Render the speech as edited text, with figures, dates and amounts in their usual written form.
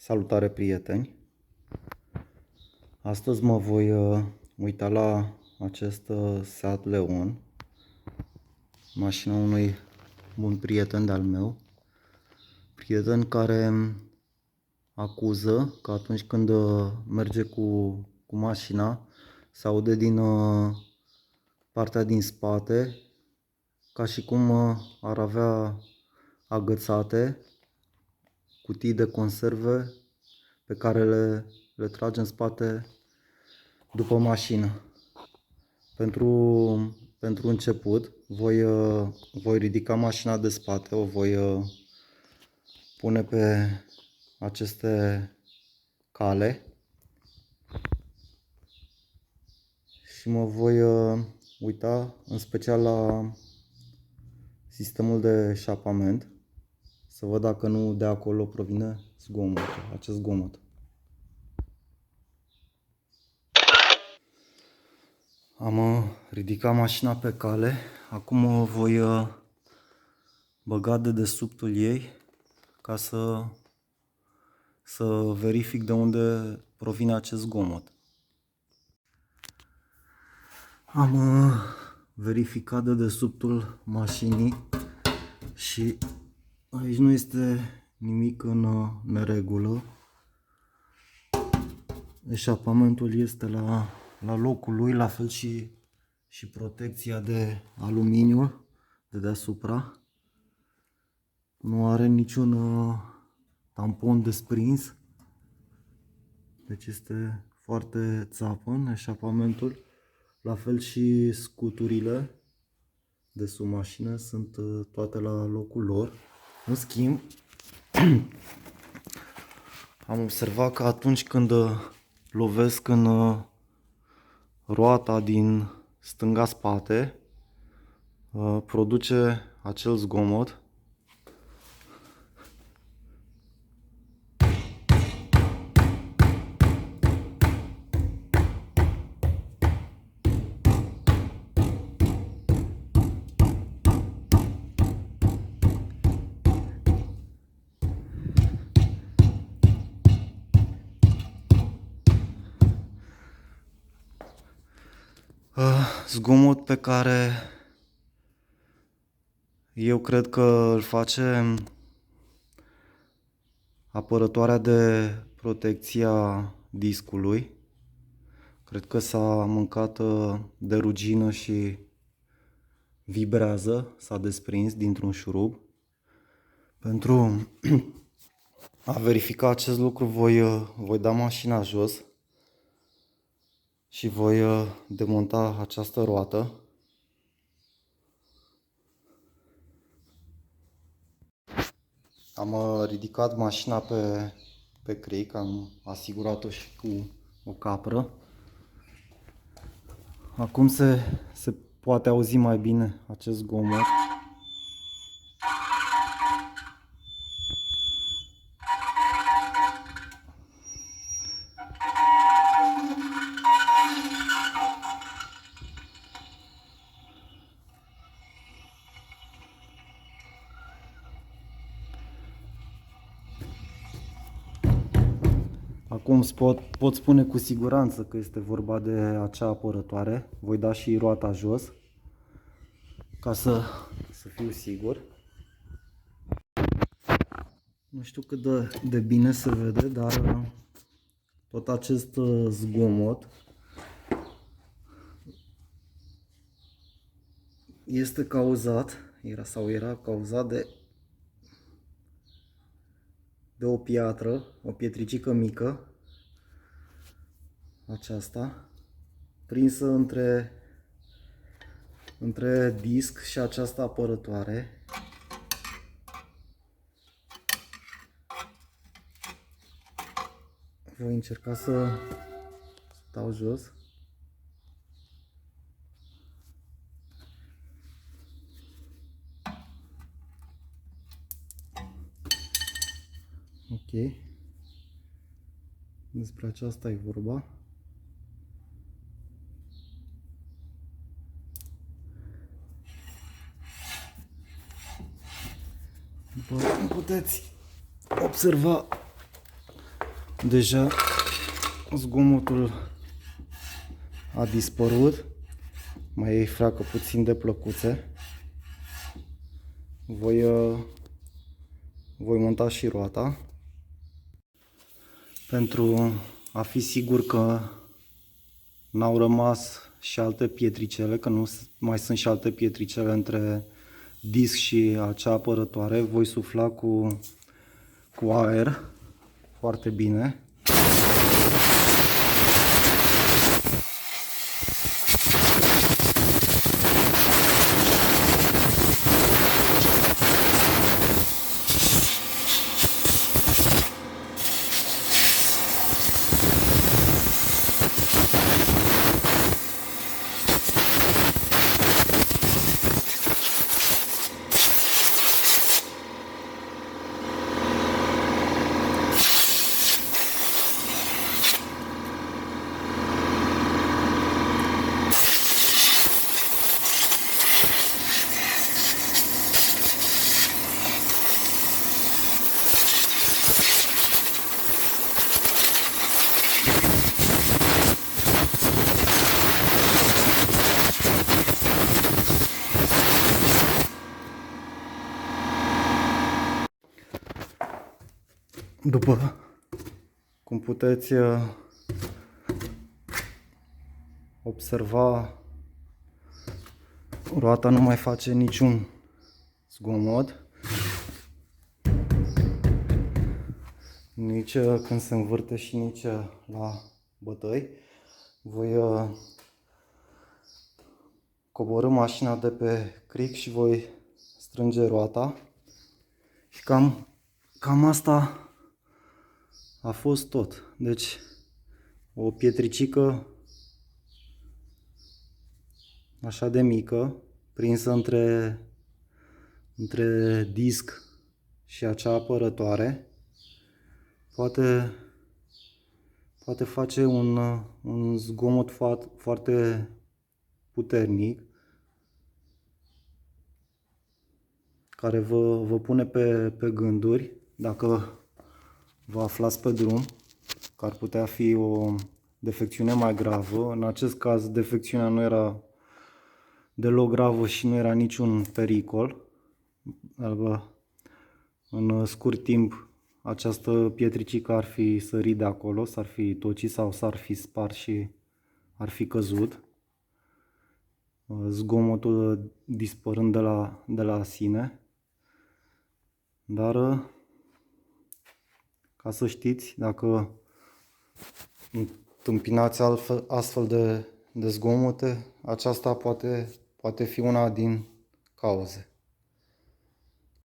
Salutare, prieteni! Astăzi mă voi uita la acest Seat Leon, mașina unui bun prieten de-al meu, prieten care acuză că atunci când merge cu mașina se aude din partea din spate ca și cum ar avea agățate cutii de conserve pe care le trage în spate după mașină. Pentru început voi ridica mașina de spate, o voi pune pe aceste cale și mă voi uita în special la sistemul de eșapament, să văd dacă nu de acolo provine acest zgomot. Am ridicat mașina pe cale, acum o voi băga de dedesubtul ei ca să verific de unde provine acest zgomot. Am verificat de dedesubtul mașinii și aici nu este nimic în neregulă. Eșapamentul este la locul lui, la fel și protecția de aluminiu de deasupra. Nu are niciun tampon desprins, deci este foarte țapăn eșapamentul. La fel și scuturile de sub mașină sunt toate la locul lor. În schimb, am observat că atunci când lovesc în roata din stânga spate, produce acel zgomot. Zgomot pe care eu cred că îl face apărătoarea de protecție a discului. Cred că s-a mâncat de rugină și vibrează, s-a desprins dintr-un șurub. Pentru a verifica acest lucru voi da mașina jos și voi demonta această roată. Am ridicat mașina pe cric, am asigurat-o și cu o capră. Acum se poate auzi mai bine acest zgomot. Acum pot spune cu siguranță că este vorba de acea apărătoare. Voi da și roata jos ca să fiu sigur. Nu știu cât de bine se vede, dar tot acest zgomot este cauzat, era cauzat de o piatră, o pietricică mică, aceasta, prinsă între disc și această apărătoare. Voi încerca să dau jos. Ok. Despre aceasta e vorba. După cum puteți observa, Deja zgomotul a dispărut. Mai freacă puțin de plăcuțe. Voi monta și roata pentru a fi sigur că n-au rămas și alte pietricele, că nu mai sunt și alte pietricele între disc și acea apărătoare. Voi sufla cu aer foarte bine. După cum puteți observa, roata nu mai face niciun zgomot, nici când se învârte și nici la bătăi. Voi coborî mașina de pe cric și voi strânge roata și cam asta a fost tot. Deci o pietricică așa de mică, prinsă între disc și acea apărătoare, poate face un zgomot foarte puternic, care vă pune pe gânduri dacă vă aflați pe drum, că ar putea fi o defecțiune mai gravă. În acest caz, defecțiunea nu era deloc gravă și nu era niciun pericol. În scurt timp, această pietricică ar fi sărit de acolo, s-ar fi tocit sau s-ar fi spart și ar fi căzut, zgomotul dispărând de la sine. Dar, ca să știți, dacă întâmpinați astfel de zgomote, aceasta poate fi una din cauze.